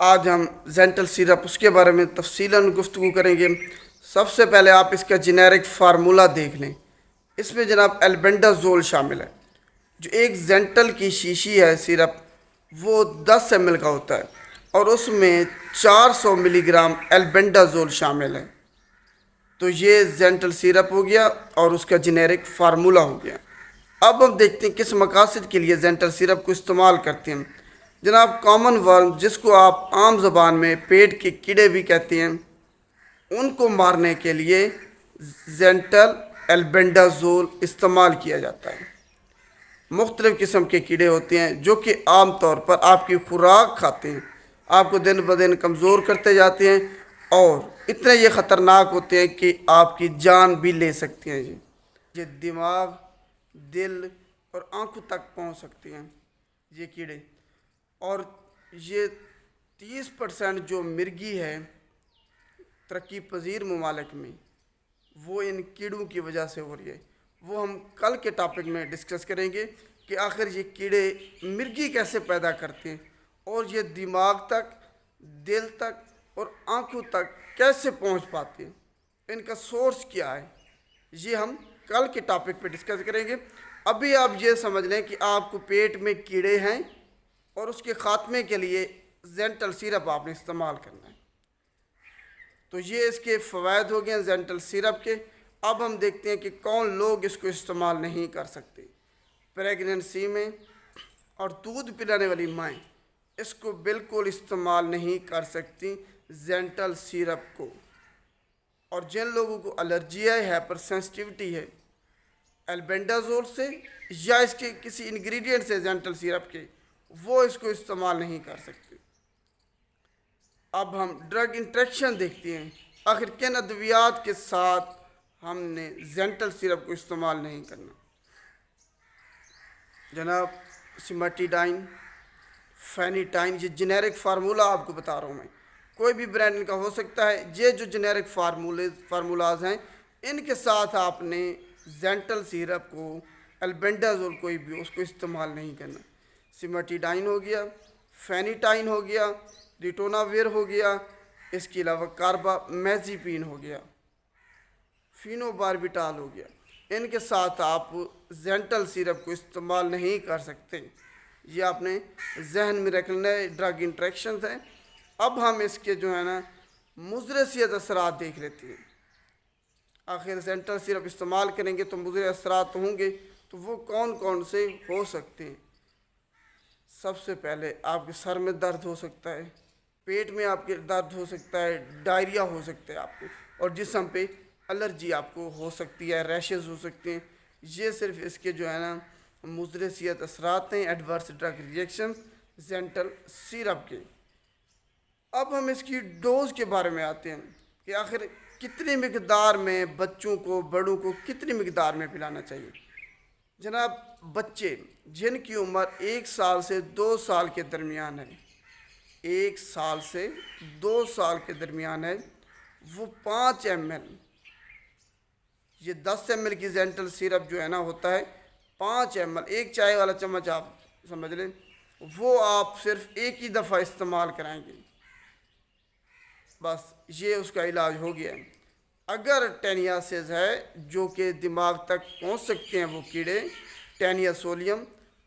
आज हम gentle syrup उसके बारे में तफसीलन गुफ्तगू करेंगे। सबसे पहले आप इसका जेनेरिक फार्मूला देख लें। इसमें जनाब एल्बेंडाजोल शामिल है। जो एक जेंटल की शीशी है सिरप, वो 10 ml का होता है और उसमें 400 मिलीग्राम एल्बेंडाजोल शामिल है। तो ये जेंटल सिरप हो गया और उसका जेनेरिक फार्मूला हो गया। अब हम देखते हैं किस मकासद के लिए जेंटल सिरप को इस्तेमाल करते हैं। जनाब कॉमन वर्म, जिसको आप आम ज़बान में पेट के कीड़े भी कहते हैं, उनको मारने के लिए जेंटल एल्बेंडाजोल इस्तेमाल किया जाता है। मुख्तलिफ़ किस्म के कीड़े होते हैं जो कि आम तौर पर आपकी खुराक खाते हैं, आपको दिन ब दिन कमज़ोर करते जाते हैं और इतने ये ख़तरनाक होते हैं कि आपकी जान भी ले सकते हैं। ये दिमाग, दिल और आंखों तक पहुंच सकते हैं ये कीड़े। और ये 30% जो मिर्गी है तरक्की पजीर ममालिक में, वो इन कीड़ों की वजह से हो रही है। वो हम कल के टॉपिक में डिस्कस करेंगे कि आखिर ये कीड़े मिर्गी कैसे पैदा करते हैं और ये दिमाग तक, दिल तक और आंखों तक कैसे पहुंच पाते हैं, इनका सोर्स क्या है, ये हम कल के टॉपिक पे डिस्कस करेंगे। अभी आप ये समझ लें कि आपको पेट में कीड़े हैं और उसके ख़ात्मे के लिए जेंटल सिरप आपने इस्तेमाल करना है। तो ये इसके फ़वायद हो गए जेंटल सिरप के। अब हम देखते हैं कि कौन लोग इसको इस्तेमाल नहीं कर सकते। प्रेगनेंसी में और दूध पिलाने वाली माएँ इसको बिल्कुल इस्तेमाल नहीं कर सकती जेंटल सिरप को। और जिन लोगों को एलर्जी है, हाइपर सेंसिटिविटी है एल्बेंडाजोल से या इसके किसी इंग्रेडिएंट से जेंटल सिरप के, वो इसको इस्तेमाल नहीं कर सकते। अब हम ड्रग इंट्रैक्शन देखते हैं, आखिर किन अद्वियात के साथ हमने जेंटल सिरप को इस्तेमाल नहीं करना। जनाब सिमेटिडाइन, फेनिटाइन, ये जेनेरिक फार्मूला आपको बता रहा हूँ मैं, कोई भी ब्रांड इनका हो सकता है। ये जो जेनेरिक फार्मूलाज हैं, इनके साथ आपने जेंटल सिरप को, एल्बेंडाजोल कोई भी, उसको इस्तेमाल नहीं करना। सिमेटिडाइन हो गया, फेनिटाइन हो गया, रिटोनाविर हो गया, इसके अलावा कार्बामेज़ेपिन हो गया, फिनोबार्बिटाल हो गया। इनके साथ आप जेंटल सिरप को इस्तेमाल नहीं कर सकते। ये आपने जहन में रखना है, ड्रग इंट्रैक्शन है। अब हम इसके जो है ना मुज़र सेहत असरात देख लेते हैं। आखिर जेंटल सिरप इस्तेमाल करेंगे तो मुज़र असरात होंगे, तो वो कौन कौन से हो सकते हैं। सबसे पहले आपके सर में दर्द हो सकता है, पेट में आपके दर्द हो सकता है, डायरिया हो सकता है आपको, और जिस्म पे एलर्जी आपको हो सकती है, रैशेस हो सकते हैं। ये सिर्फ इसके जो है ना मुज़र सेहत असरात हैं, adverse drug reaction gentle syrup के। अब हम इसकी डोज के बारे में आते हैं कि आखिर कितनी मिकदार में बच्चों को, बड़ों को कितनी मिकदार में पिलाना चाहिए। जनाब बच्चे जिनकी उम्र 1 साल से 2 साल के दरमियान है, 1 साल से 2 साल के दरमियान है, वो 5 ml, ये 10 ml की जेंटल सिरप जो है ना होता है 5 ml, एक चाय वाला चम्मच आप समझ लें, वो आप सिर्फ एक ही दफ़ा इस्तेमाल कराएंगे, बस ये उसका इलाज हो गया। अगर टेनियासिस है जो कि दिमाग तक पहुंच सकते हैं वो कीड़े, टेनियासोलियम,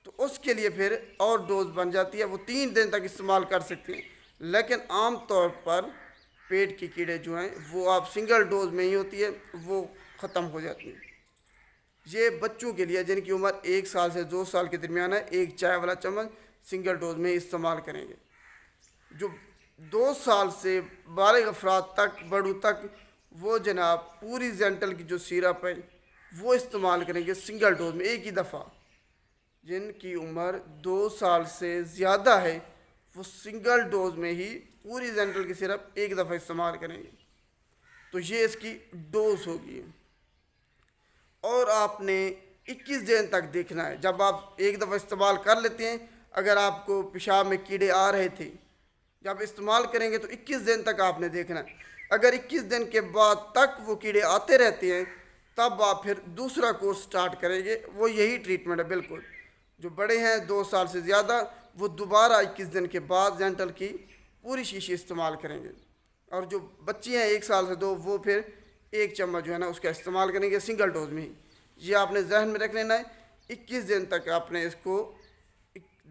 तो उसके लिए फिर और डोज बन जाती है, वो 3 दिन तक इस्तेमाल कर सकते हैं। लेकिन आम तौर पर पेट के कीड़े जो हैं वो आप सिंगल डोज में ही होती है, वो ख़त्म हो जाती है। ये बच्चों के लिए जिनकी उम्र 1 साल से 2 साल के दरमियान है, एक चाय वाला चम्मच सिंगल डोज में इस्तेमाल करेंगे। जो 2 साल से 12 अफराद तक, बड़ों तक, वो जनाब पूरी जेंटल की जो सिरप है वो इस्तेमाल करेंगे सिंगल डोज में, एक ही दफ़ा। जिनकी उम्र 2 साल से ज़्यादा है वो सिंगल डोज में ही पूरी जेंटल की सिरप एक दफ़ा इस्तेमाल करेंगे। तो ये इसकी डोज होगी। और आपने 21 दिन तक देखना है। जब आप एक दफ़ा इस्तेमाल कर लेते हैं, अगर आपको पेशाब में कीड़े आ रहे थे, जब इस्तेमाल करेंगे तो 21 दिन तक आपने देखना है। अगर 21 दिन के बाद तक वो कीड़े आते रहते हैं, तब आप फिर दूसरा कोर्स स्टार्ट करेंगे। वो यही ट्रीटमेंट है बिल्कुल। जो बड़े हैं 2 साल से ज़्यादा, वो दोबारा 21 दिन के बाद जेंटल की पूरी शीशी इस्तेमाल करेंगे। और जो बच्चे हैं 1 साल से 2, वो फिर 1 चम्मच जो है ना उसका इस्तेमाल करेंगे सिंगल डोज में ही। ये आपने जहन में रख लेना है। 21 दिन तक आपने इसको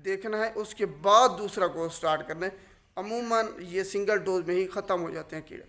देखना है, उसके बाद दूसरा कोर्स स्टार्ट करना है। अमूमन ये सिंगल डोज में ही ख़त्म हो जाते हैं कीड़े।